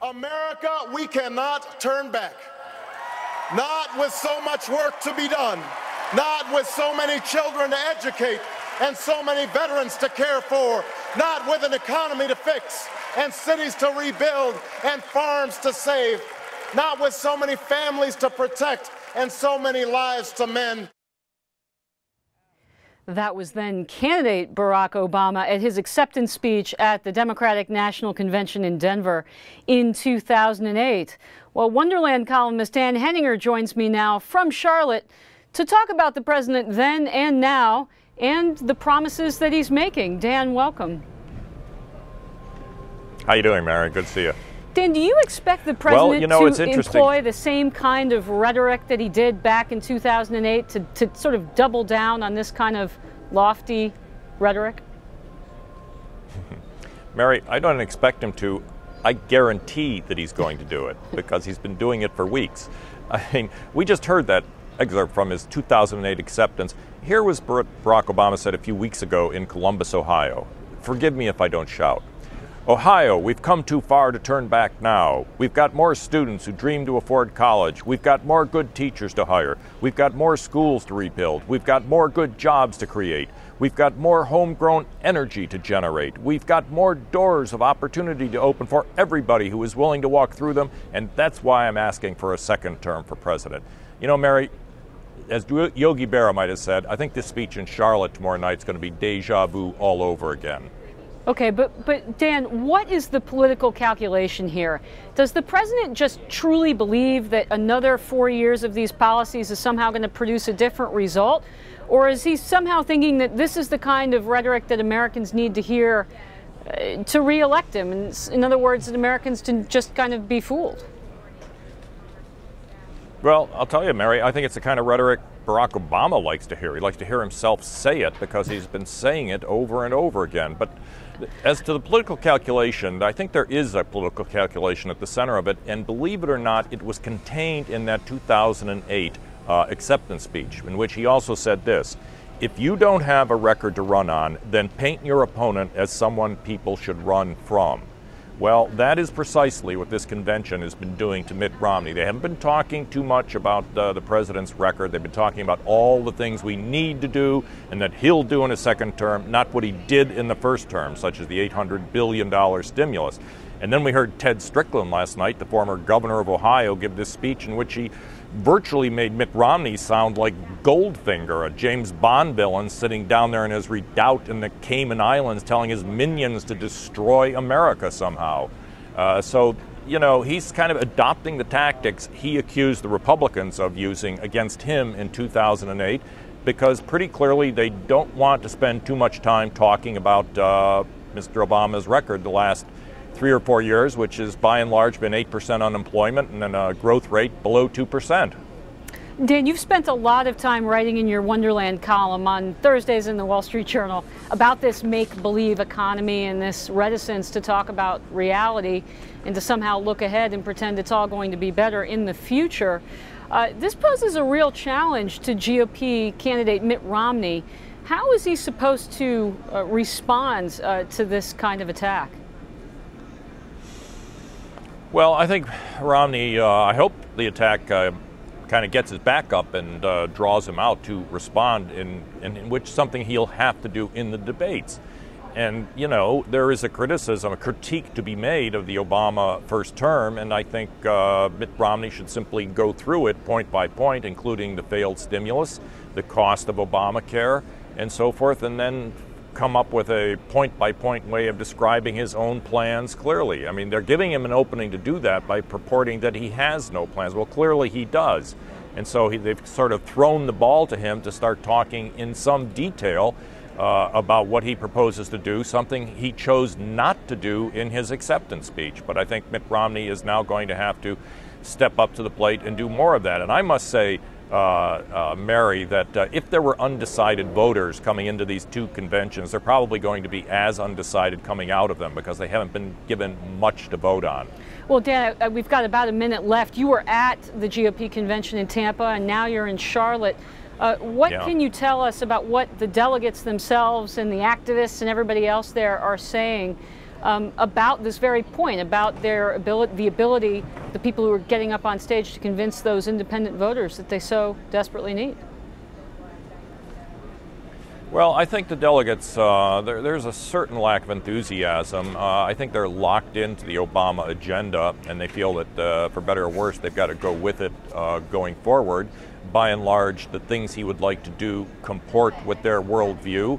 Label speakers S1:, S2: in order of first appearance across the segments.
S1: America, we cannot turn back. Not with so much work to be done, not with so many children to educate and so many veterans to care for, not with an economy to fix and cities to rebuild and farms to save, not with so many families to protect and so many lives to mend.
S2: That was then candidate Barack Obama at his acceptance speech at the Democratic National Convention in Denver in 2008. Well, Wonderland columnist Dan Henninger joins me now from Charlotte to talk about the president then and now and the promises that he's making. Dan, welcome.
S3: How you doing, Mary? Good to see you.
S2: Dan, do you expect the president to employ the same kind of rhetoric that he did back in 2008 to sort of double down on this kind of lofty rhetoric?
S3: Mary, I don't expect him to. I guarantee that he's going to do it because he's been doing it for weeks. I mean, we just heard that excerpt from his 2008 acceptance. Here was Barack Obama said a few weeks ago in Columbus, Ohio. Forgive me if I don't shout. Ohio, we've come too far to turn back now. We've got more students who dream to afford college. We've got more good teachers to hire. We've got more schools to rebuild. We've got more good jobs to create. We've got more homegrown energy to generate. We've got more doors of opportunity to open for everybody who is willing to walk through them, and that's why I'm asking for a second term for president. You know, Mary, as Yogi Berra might have said, I think this speech in Charlotte tomorrow night is going to be deja vu all over again.
S2: Okay, but Dan, what is the political calculation here? Does the president just truly believe that another 4 years of these policies is somehow going to produce a different result? Or is he somehow thinking that this is the kind of rhetoric that Americans need to hear to re-elect him? And in other words, that Americans to just kind of be fooled?
S3: Well, I'll tell you, Mary, I think it's the kind of rhetoric Barack Obama likes to hear. He likes to hear himself say it because he's been saying it over and over again. But as to the political calculation, I think there is a political calculation at the center of it, and believe it or not, it was contained in that 2008 acceptance speech, in which he also said this: if you don't have a record to run on, then paint your opponent as someone people should run from. Well, that is precisely what this convention has been doing to Mitt Romney. They haven't been talking too much about the president's record. They've been talking about all the things we need to do and that he'll do in his second term, not what he did in the first term, such as the $800 billion stimulus. And then we heard Ted Strickland last night, the former governor of Ohio, give this speech in which he virtually made Mitt Romney sound like Goldfinger, a James Bond villain sitting down there in his redoubt in the Cayman Islands telling his minions to destroy America somehow. So, you know, he's kind of adopting the tactics he accused the Republicans of using against him in 2008, because pretty clearly they don't want to spend too much time talking about Mr. Obama's record the last 3 or 4 years, which has by and large been 8% unemployment and then a growth rate below 2%.
S2: Dan, you've spent a lot of time writing in your Wonderland column on Thursdays in the Wall Street Journal about this make-believe economy and this reticence to talk about reality and to somehow look ahead and pretend it's all going to be better in the future. This poses a real challenge to GOP candidate Mitt Romney. How is he supposed to respond to this kind of attack?
S3: Well, I think Romney, I hope the attack kind of gets his back up and draws him out to respond in which something he'll have to do in the debates. And, you know, there is a criticism, a critique to be made of the Obama first term, and I think Mitt Romney should simply go through it point by point, including the failed stimulus, the cost of Obamacare, and so forth, and then come up with a point-by-point way of describing his own plans clearly. I mean, they're giving him an opening to do that by purporting that he has no plans. Well, clearly he does. And so they've sort of thrown the ball to him to start talking in some detail about what he proposes to do, something he chose not to do in his acceptance speech. But I think Mitt Romney is now going to have to step up to the plate and do more of that. And I must say, Mary, that if there were undecided voters coming into these two conventions, they're probably going to be as undecided coming out of them because they haven't been given much to vote on.
S2: Well, Dan, we've got about a minute left. You were at the GOP convention in Tampa, and now you're in Charlotte. What can you tell us about what the delegates themselves and the activists and everybody else there are saying about this very point, about their ability, the people who are getting up on stage to convince those independent voters that they so desperately need?
S3: Well, I think the delegates, there's a certain lack of enthusiasm. I think they're locked into the Obama agenda, and they feel that, for better or worse, they've got to go with it going forward. By and large, the things he would like to do comport with their worldview.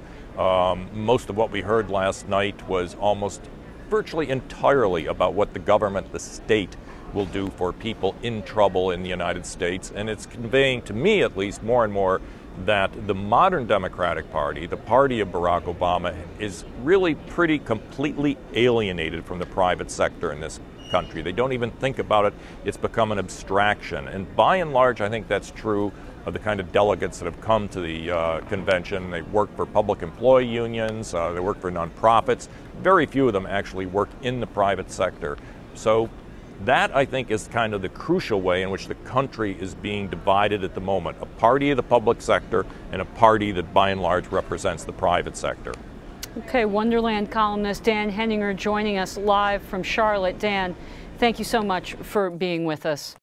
S3: Most of what we heard last night was almost virtually entirely about what the government, the state, will do for people in trouble in the United States. And it's conveying, to me at least, more and more that the modern Democratic Party, the party of Barack Obama, is really pretty completely alienated from the private sector in this country. They don't even think about it. It's become an abstraction. And by and large, I think that's true of the kind of delegates that have come to the convention. They work for public employee unions, they work for nonprofits. Very few of them actually work in the private sector. So that, I think, is kind of the crucial way in which the country is being divided at the moment. A party of the public sector and a party that, by and large, represents the private sector.
S2: Okay, Wonderland columnist Dan Henninger joining us live from Charlotte. Dan, thank you so much for being with us.